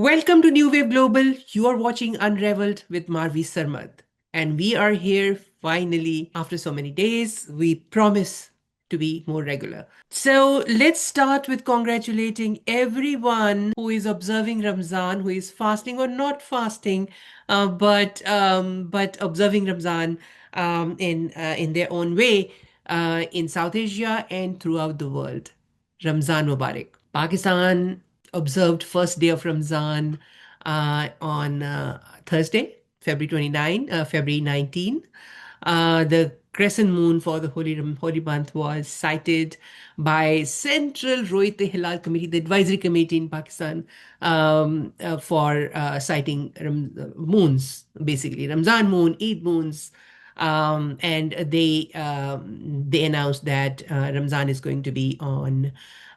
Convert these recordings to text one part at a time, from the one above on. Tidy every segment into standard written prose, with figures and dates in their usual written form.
Welcome to New Wave Global. You are watching Unraveled with Marvi Sirmed. And we are here finally after so many days. We promise to be more regular. So let's start with congratulating everyone who is observing Ramzan, who is fasting or not fasting, but observing Ramzan in their own way in South Asia and throughout the world. Ramzan Mubarak. Pakistan observed first day of Ramzan on Thursday, February 29, February 19. The crescent moon for the holy month was cited by Central Rohit Hilal Committee, the advisory committee in Pakistan, for citing moons, basically Ramzan moon, Eid moons, and they announced that Ramzan is going to be on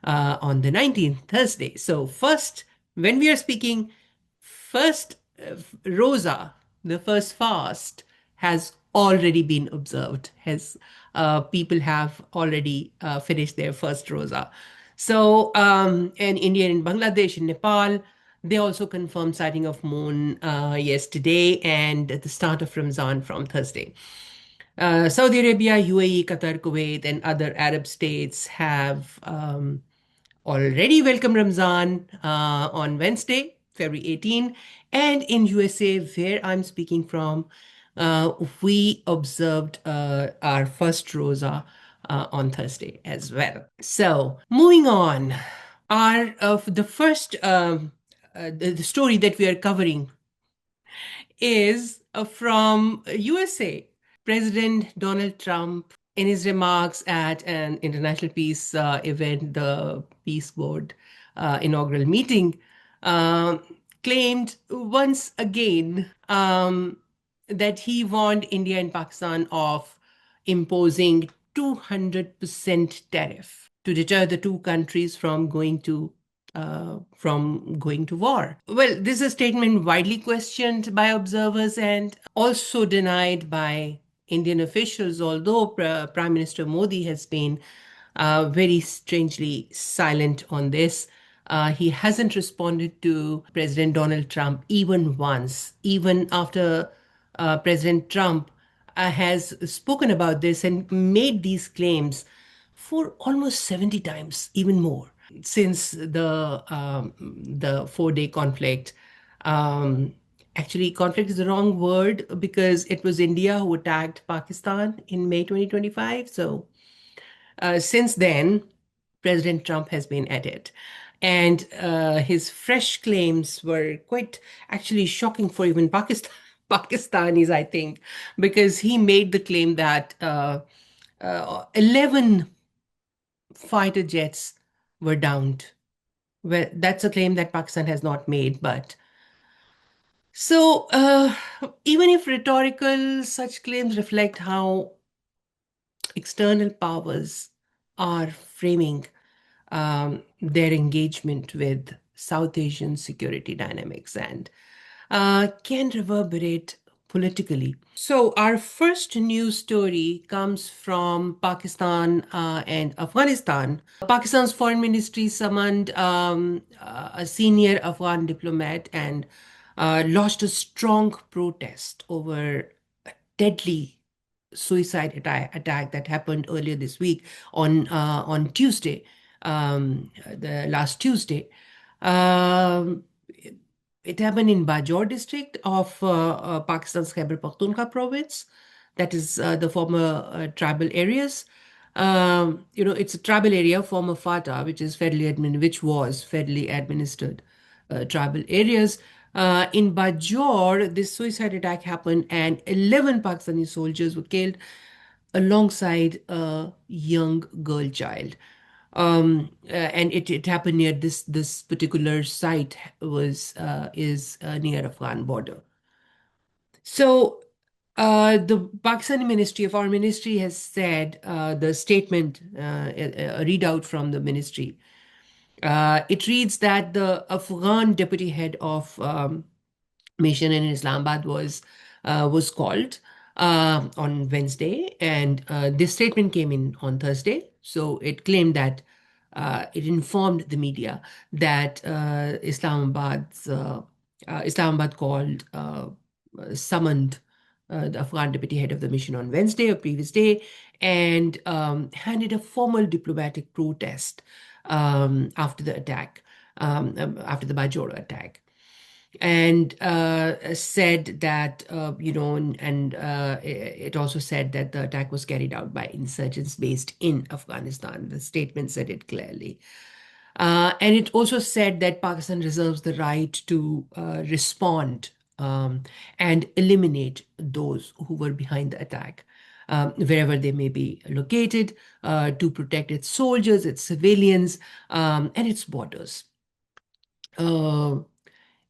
the 19th, Thursday. So first, when we are speaking, first Rosa, the first fast, has already been observed. Has People have already finished their first Rosa. So, and India and Bangladesh and Nepal, they also confirmed sighting of moon yesterday and at the start of Ramzan from Thursday. Saudi Arabia, UAE, Qatar, Kuwait, and other Arab states have already welcomed Ramzan on Wednesday, February 18. And in USA, where I'm speaking from, we observed our first Rosa on Thursday as well. So, moving on, the first the story that we are covering is from USA. President Donald Trump, in his remarks at an international peace event, the Peace Board inaugural meeting, claimed once again that he warned India and Pakistan of imposing 200% tariff to deter the two countries from going to war. Well, this is a statement widely questioned by observers and also denied by Indian officials, although Prime Minister Modi has been very strangely silent on this. He hasn't responded to President Donald Trump even once, even after President Trump has spoken about this and made these claims for almost 70 times, even more, since the 4-day conflict. Actually, conflict is the wrong word because it was India who attacked Pakistan in May 2025. So since then, President Trump has been at it. And his fresh claims were quite actually shocking for even Pakistanis, I think, because he made the claim that 11 fighter jets were downed. Well, that's a claim that Pakistan has not made, but so even if rhetorical, such claims reflect how external powers are framing their engagement with South Asian security dynamics and can reverberate politically. So, our first news story comes from Pakistan and Afghanistan. Pakistan's foreign ministry summoned a senior Afghan diplomat and launched a strong protest over a deadly suicide attack that happened earlier this week on Tuesday, the last Tuesday. Um, it happened in Bajaur district of Pakistan's Khyber Pakhtunkhwa province. That is the former tribal areas. It's a tribal area, former FATA, which was federally administered tribal areas. In Bajaur, this suicide attack happened, and 11 Pakistani soldiers were killed alongside a young girl child. And it happened near this particular site is near Afghan border. So the Pakistani Ministry of Foreign Ministry has said the statement, a readout from the ministry. It reads that the Afghan deputy head of mission in Islamabad was called on Wednesday, and this statement came in on Thursday. So it claimed that it informed the media that Islamabad called summoned the Afghan deputy head of the mission on Wednesday, or previous day, and handed a formal diplomatic protest after the attack, after the Bajaur attack, and said that, it also said that the attack was carried out by insurgents based in Afghanistan. The statement said it clearly. And it also said that Pakistan reserves the right to respond and eliminate those who were behind the attack, wherever they may be located, to protect its soldiers, its civilians, and its borders. Uh,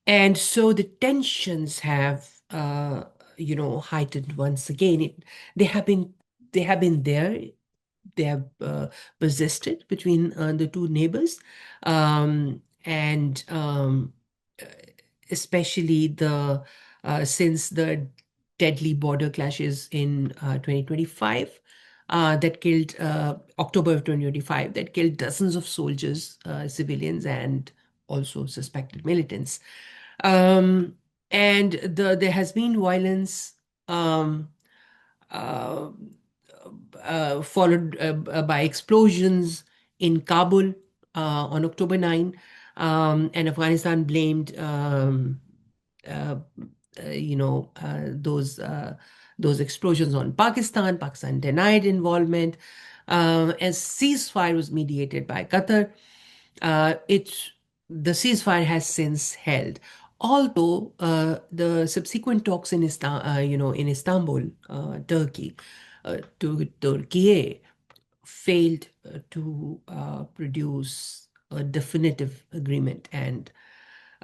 and so the tensions have, heightened once again. They have been there. They have persisted between the two neighbors, and especially since the deadly border clashes in 2025 that killed October of 2025, that killed dozens of soldiers, civilians, and also suspected militants. Um, and there has been violence, um, uh, followed by explosions in Kabul on October 9, and Afghanistan blamed uh, those explosions on Pakistan. Pakistan denied involvement. As ceasefire was mediated by Qatar, it the ceasefire has since held. Although the subsequent talks in Istanbul, Turkey failed to produce a definitive agreement, and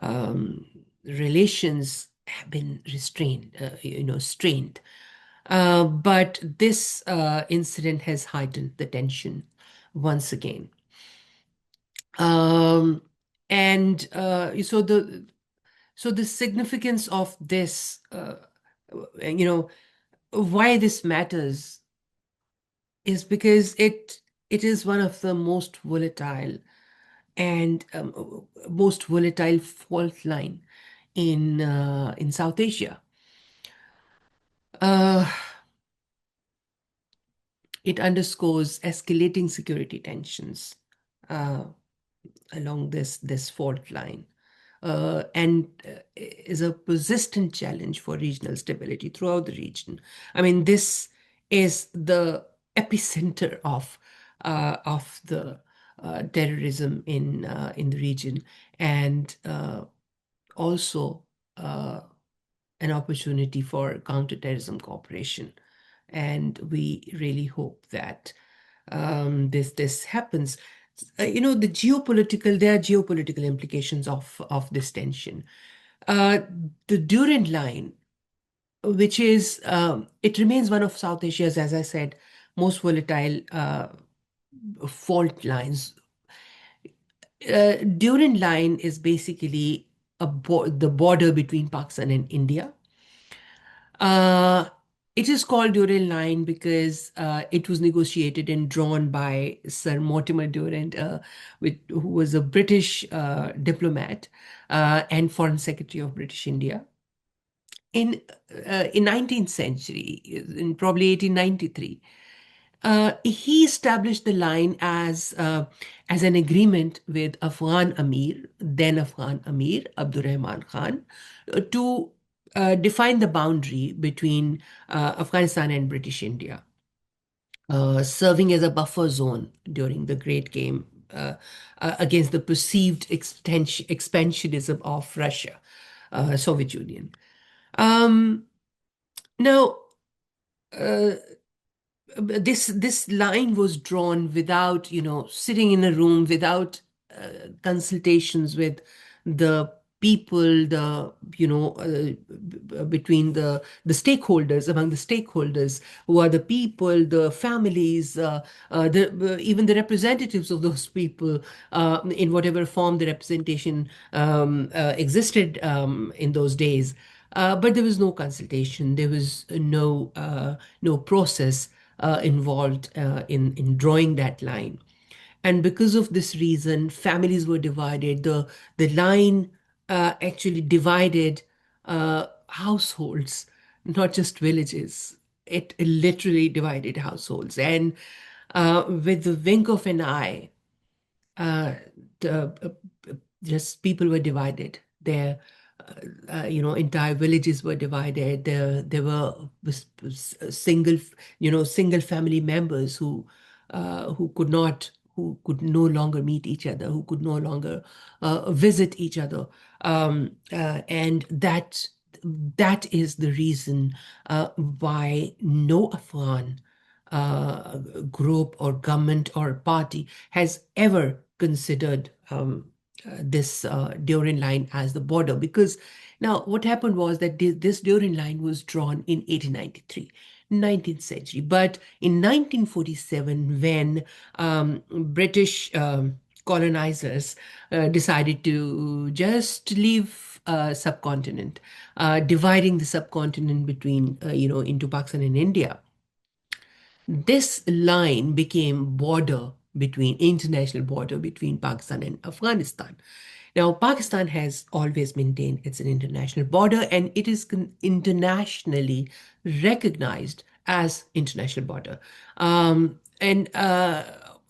um, relations have been strained. But this incident has heightened the tension once again. Um, and so the significance of this, you know, why this matters is because it is one of the most volatile fault line in South Asia. Uh, it underscores escalating security tensions uh, along this fault line, and is a persistent challenge for regional stability throughout the region. I mean, this is the epicenter of the terrorism in the region, and also uh, an opportunity for counter-terrorism cooperation. And we really hope that this happens. There are geopolitical implications of this tension. Uh, the Durand Line, which is, it remains one of South Asia's, as I said, most volatile fault lines. Durand Line is basically the border between Pakistan and India. Uh, it is called Durand Line because it was negotiated and drawn by Sir Mortimer Durand, who was a British diplomat and Foreign Secretary of British India. In 19th century, in probably 1893, he established the line as an agreement with then Afghan Amir Abdurrahman Khan, to define the boundary between Afghanistan and British India, serving as a buffer zone during the Great Game against the perceived expansionism of Russia, Soviet Union. Um, Now, uh, this line was drawn without, sitting in a room, without consultations with the people, between the stakeholders, among the stakeholders, who are the people, the families, even the representatives of those people, in whatever form the representation existed in those days. But there was no consultation. There was no process involved in drawing that line. And because of this reason, families were divided. The line actually divided households, not just villages. It literally divided households. And with the wink of an eye, uh, the, just people were divided. Entire villages were divided. There were single, single family members who could not, who could no longer meet each other, who could no longer visit each other, and that is the reason why no Afghan group or government or party has ever considered this Durand Line as the border. Because now what happened was that this Durand Line was drawn in 1893. 19th century. But in 1947, when British colonizers decided to just leave subcontinent, dividing the subcontinent between, into Pakistan and India, this line became border between international border between Pakistan and Afghanistan. Now, Pakistan has always maintained it's an international border, and it is internationally recognized as international border. And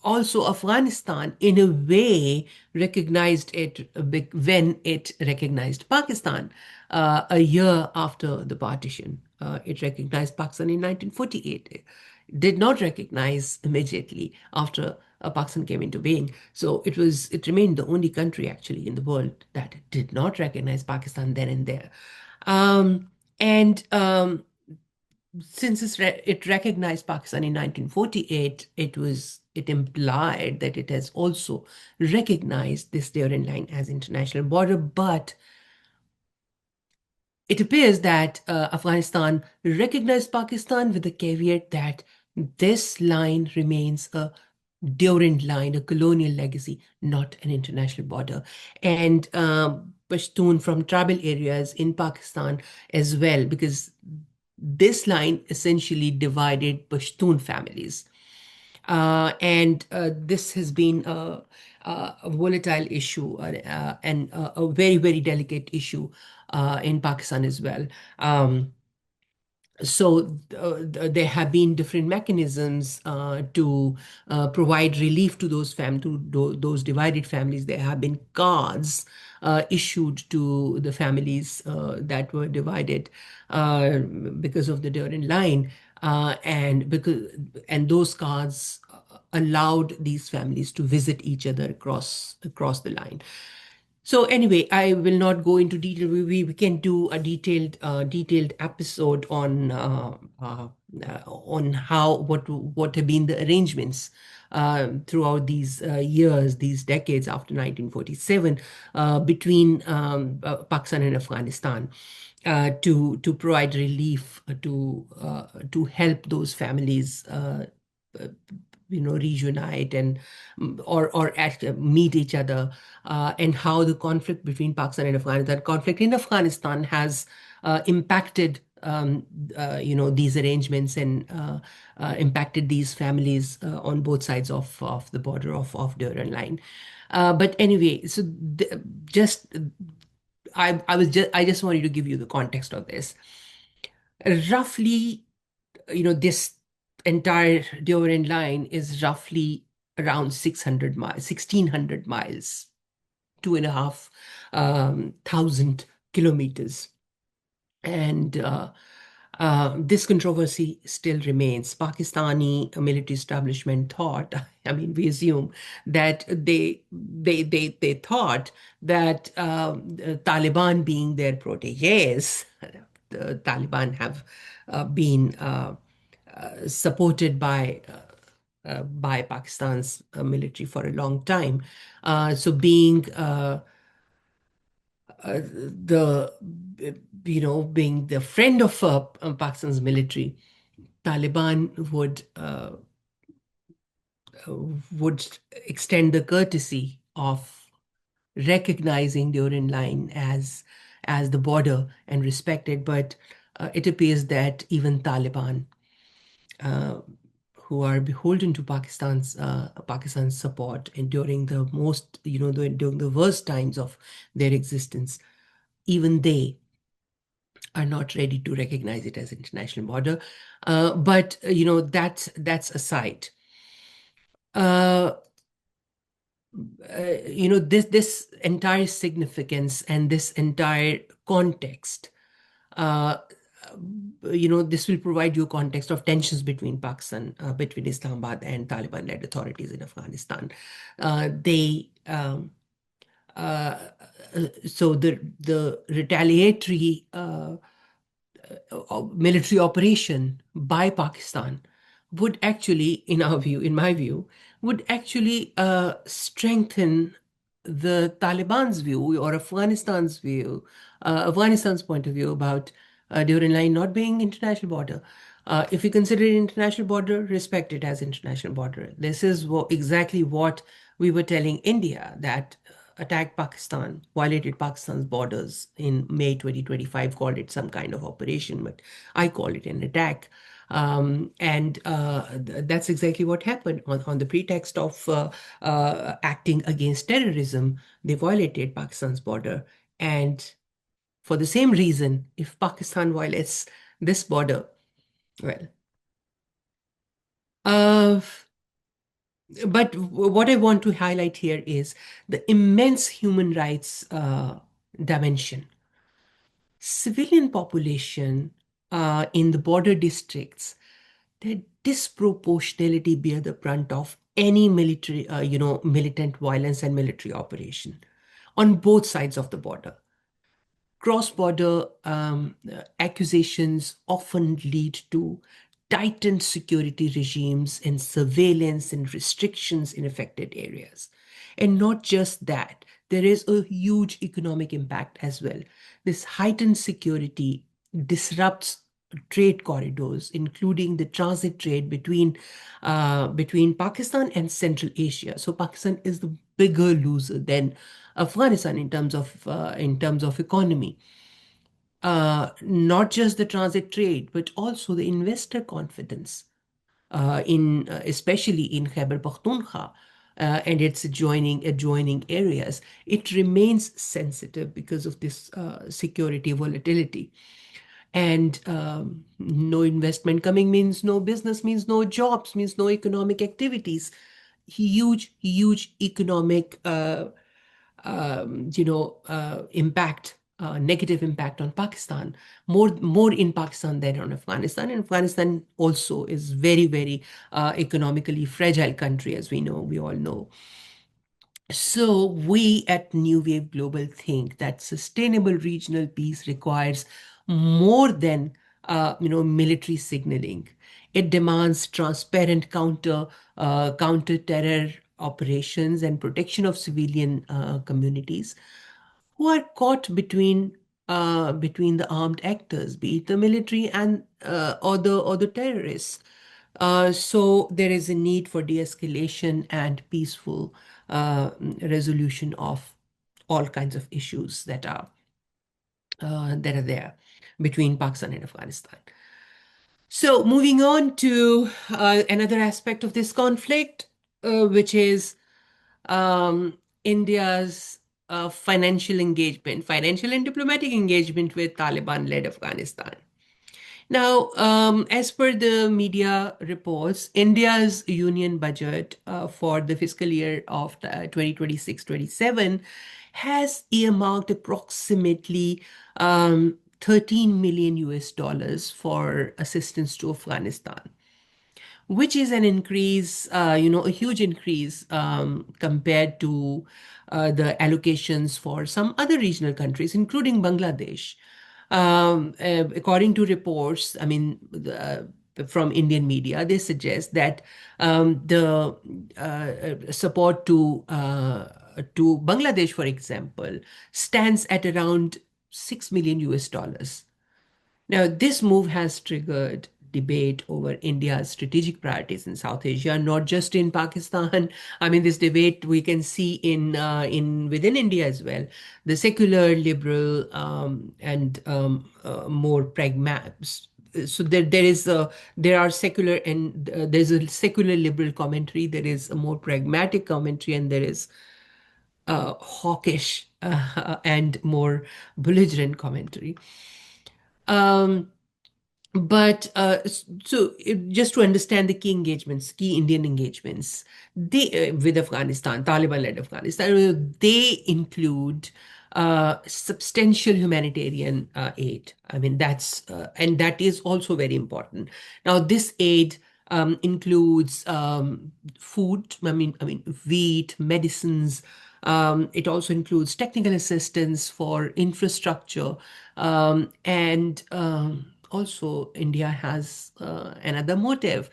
also, Afghanistan, in a way, recognized it when it recognized Pakistan a year after the partition. It recognized Pakistan in 1948, did not recognize immediately after Pakistan came into being. So it remained the only country actually in the world that did not recognize Pakistan then and there. And since it recognized Pakistan in 1948, it implied that it has also recognized this Durand Line as international border. But it appears that Afghanistan recognized Pakistan with the caveat that this line remains a Durand Line, a colonial legacy, not an international border. And Pashtun from tribal areas in Pakistan as well, because this line essentially divided Pashtun families. And this has been a volatile issue and a very, very delicate issue in Pakistan as well. So there have been different mechanisms to provide relief to those divided families. There have been cards issued to the families that were divided because of the Durand Line, and those cards allowed these families to visit each other across the line. So anyway, I will not go into detail. We can do a detailed episode on how what have been the arrangements throughout these years, these decades after 1947, between Pakistan and Afghanistan, to provide relief to help those families uh, reunite and meet each other, and how the conflict between Pakistan and Afghanistan, conflict in Afghanistan has impacted these arrangements and impacted these families on both sides of the border of Durand Line. But anyway, so just I just wanted to give you the context of this. Roughly, this entire Durand Line is roughly around 600 miles, 1,600 miles, 2,500 kilometers. And this controversy still remains. Pakistani military establishment thought, I mean, we assume that they thought that Taliban, being their proteges, the Taliban have been supported by Pakistan's military for a long time. So being the being the friend of Pakistan's military, Taliban would extend the courtesy of recognizing Durand Line as the border and respect it. But it appears that even Taliban, uh, who are beholden to Pakistan's support and during the most, during the worst times of their existence, even they are not ready to recognize it as international border. But that's aside. Uh, this entire significance and this entire context, uh, this will provide you a context of tensions between between Islamabad and Taliban-led authorities in Afghanistan. They so the retaliatory military operation by Pakistan would actually, in my view, would actually strengthen the Taliban's view or Afghanistan's point of view about Durand Line not being international border. If you consider it international border, respect it as international border. This is exactly what we were telling India, that attacked Pakistan, violated Pakistan's borders in May 2025, called it some kind of operation, but I call it an attack. And that's exactly what happened on the pretext of acting against terrorism. They violated Pakistan's border. And for the same reason, if Pakistan violates this border, well, uh, but what I want to highlight here is the immense human rights dimension. Civilian population in the border districts, they disproportionately bear the brunt of any militant violence and military operation on both sides of the border. Cross-border accusations often lead to tightened security regimes and surveillance and restrictions in affected areas. And not just that, there is a huge economic impact as well. This heightened security disrupts trade corridors, including the transit trade between Pakistan and Central Asia. So Pakistan is the bigger loser than Afghanistan in terms of economy. Not just the transit trade, but also the investor confidence in especially in Khyber Pakhtunkhwa and its adjoining areas. It remains sensitive because of this security volatility. And no investment coming means no business, means no jobs, means no economic activities. Huge economic impact, negative impact on Pakistan, more in Pakistan than on Afghanistan. And Afghanistan also is very economically fragile country, as we all know. So we at New Wave Global think that sustainable regional peace requires more than military signaling. It demands transparent counter-terror operations and protection of civilian communities who are caught between the armed actors, be it the military and or the terrorists. So there is a need for de-escalation and peaceful resolution of all kinds of issues that are there between Pakistan and Afghanistan. So moving on to another aspect of this conflict, which is India's financial and diplomatic engagement with Taliban-led Afghanistan. Now, as per the media reports, India's union budget for the fiscal year of 2026-27 has earmarked approximately 13 million US dollars for assistance to Afghanistan, which is an increase, a huge increase compared to the allocations for some other regional countries, including Bangladesh. According to reports, from Indian media, they suggest that the support to Bangladesh, for example, stands at around 6 million US dollars. Now, this move has triggered debate over India's strategic priorities in South Asia, not just in Pakistan. I mean, this debate we can see in within India as well. The secular, liberal, and more pragmatic, so there are secular and there's a secular liberal commentary, there is a more pragmatic commentary, and there is hawkish and more belligerent commentary. Um, but just to understand the key engagements, key Indian engagements, they with Afghanistan, Taliban-led Afghanistan, they include substantial humanitarian aid. I mean, that's and that is also very important. Now, this aid includes food. I mean, wheat, medicines. It also includes technical assistance for infrastructure, and also India has another motive,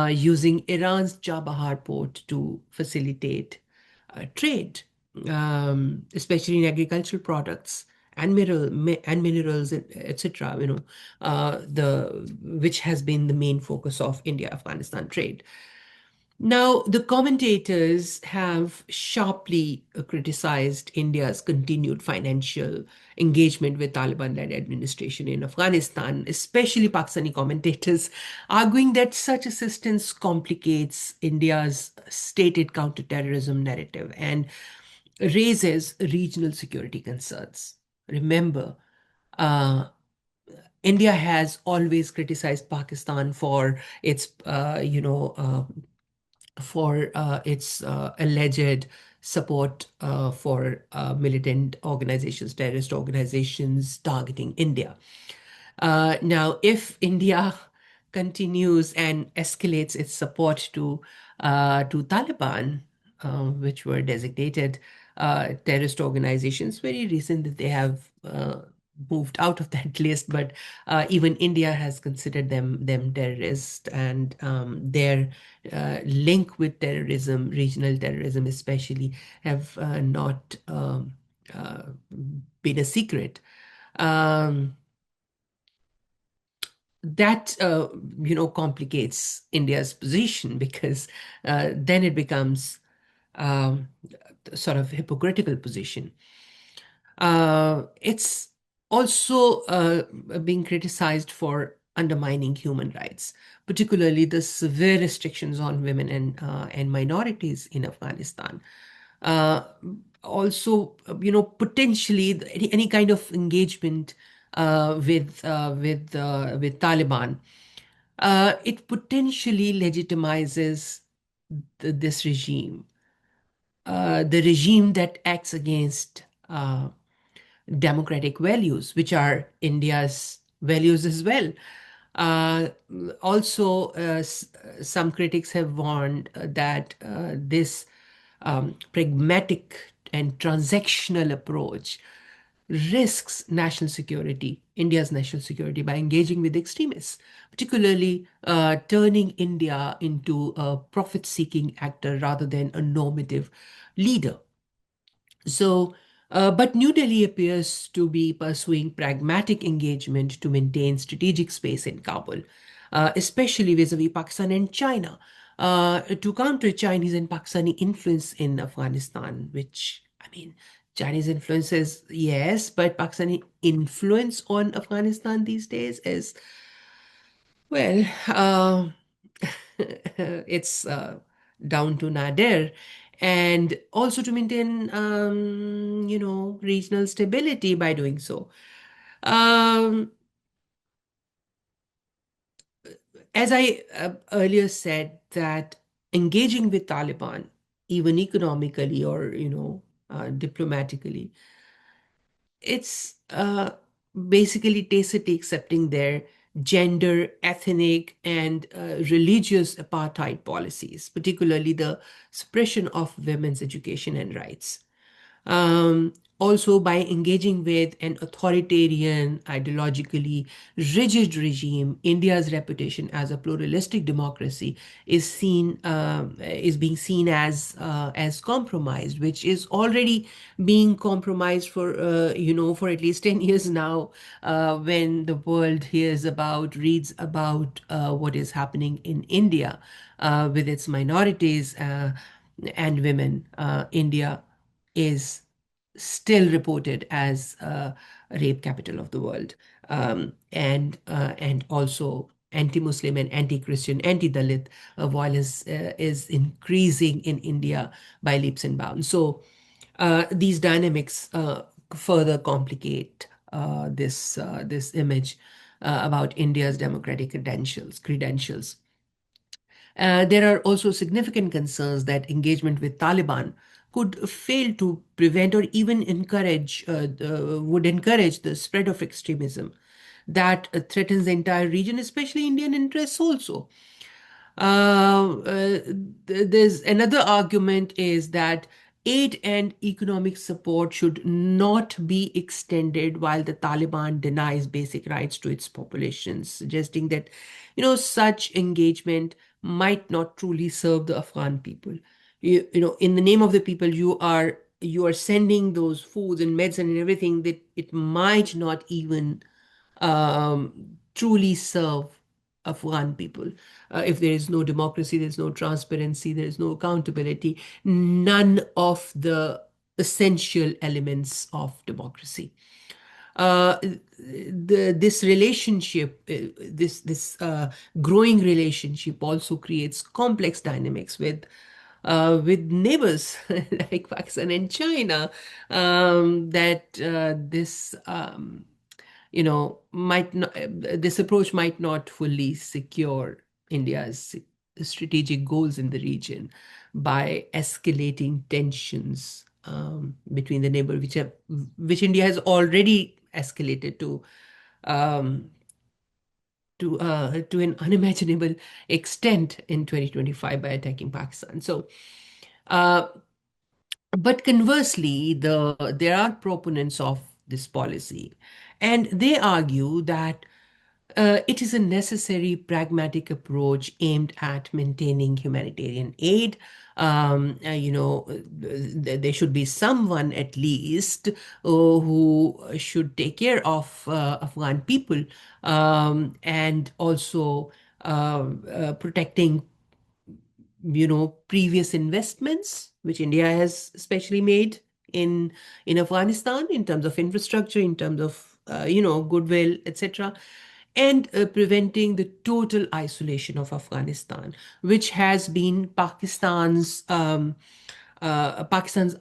using Iran's Chabahar port to facilitate trade, especially in agricultural products and minerals, etc. The which has been the main focus of India-Afghanistan trade. Now, the commentators have sharply criticized India's continued financial engagement with Taliban-led administration in Afghanistan, especially Pakistani commentators, arguing that such assistance complicates India's stated counter-terrorism narrative and raises regional security concerns. Remember, uh, India has always criticized Pakistan for its alleged support for militant organizations, terrorist organizations targeting India. Now, if India continues and escalates its support to Taliban, which were designated terrorist organizations, very recent that they have moved out of that list, but even India has considered them terrorist, and their link with terrorism, regional terrorism especially, have not uh, been a secret. Um, that complicates India's position, because then it becomes um, sort of hypocritical position. It's also being criticized for undermining human rights, particularly the severe restrictions on women and minorities in Afghanistan. Uh, Also, potentially any kind of engagement with Taliban, it potentially legitimizes this regime, the regime that acts against democratic values, which are India's values as well. Uh, Also, some critics have warned that this pragmatic and transactional approach risks national security, India's national security, by engaging with extremists, particularly turning India into a profit seeking actor rather than a normative leader. But New Delhi appears to be pursuing pragmatic engagement to maintain strategic space in Kabul, especially vis-a-vis Pakistan and China, to counter Chinese and Pakistani influence in Afghanistan, which, I mean, Chinese influence is yes, but Pakistani influence on Afghanistan these days is, well, it's down to nadir. And also to maintain, regional stability by doing so. Um, as I earlier said, that engaging with Taliban, even economically or, diplomatically, it's basically tacitly accepting their gender, ethnic, and religious apartheid policies, particularly the suppression of women's education and rights. Also, by engaging with an authoritarian, ideologically rigid regime, India's reputation as a pluralistic democracy is being seen as compromised, which is already being compromised for at least 10 years now. When the world reads about what is happening in India with its minorities and women, India is still reported as a rape capital of the world. and also anti-Muslim and anti-Christian, anti-Dalit violence is increasing in India by leaps and bounds. So these dynamics further complicate this image about India's democratic credentials. There are also significant concerns that engagement with Taliban could fail to prevent or even would encourage the spread of extremism that threatens the entire region, especially Indian interests also. There's another argument is that aid and economic support should not be extended while the Taliban denies basic rights to its populations, suggesting that, such engagement might not truly serve the Afghan people. In the name of the people, you are sending those foods and medicine and everything that it might not even truly serve Afghan people. If there is no democracy, there's no transparency, there is no accountability, none of the essential elements of democracy. This relationship, this growing relationship, also creates complex dynamics with neighbors like Pakistan and China. That this might not this approach might not fully secure India's strategic goals in the region by escalating tensions between the neighbor, which India has already escalated um, to an unimaginable extent in 2025 by attacking Pakistan. So, uh, but conversely, there are proponents of this policy, and they argue that it is a necessary pragmatic approach aimed at maintaining humanitarian aid. There should be someone at least who should take care of Afghan people, and also protecting previous investments which India has especially made in Afghanistan in terms of infrastructure, in terms of goodwill, etc., and preventing the total isolation of Afghanistan, which has been Pakistan's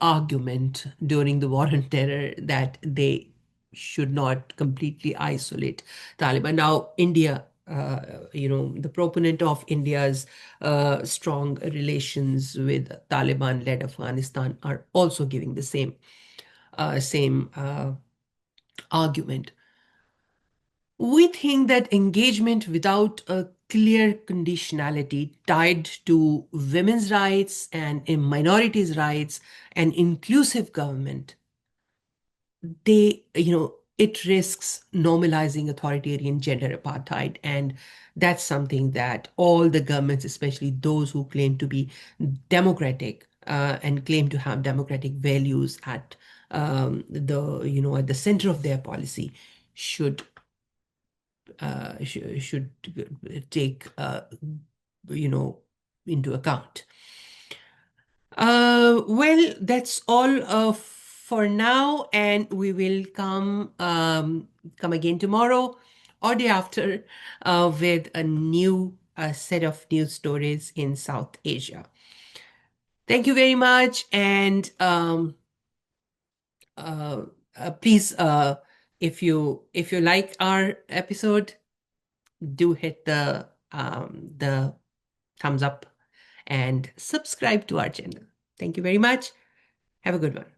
argument during the war on terror, that they should not completely isolate Taliban. Now, India, the proponent of India's strong relations with Taliban-led Afghanistan, are also giving the same argument. We think that engagement without a clear conditionality tied to women's rights and in minorities' rights and inclusive government, it risks normalizing authoritarian gender apartheid. And that's something that all the governments, especially those who claim to be democratic and claim to have democratic values at the center of their policy, should should take into account. Well, that's all for now, and we will come again tomorrow or day after with a new set of news stories in South Asia. Thank you very much, and uh, please, if you like our episode, do hit the thumbs up and subscribe to our channel. Thank you very much. Have a good one.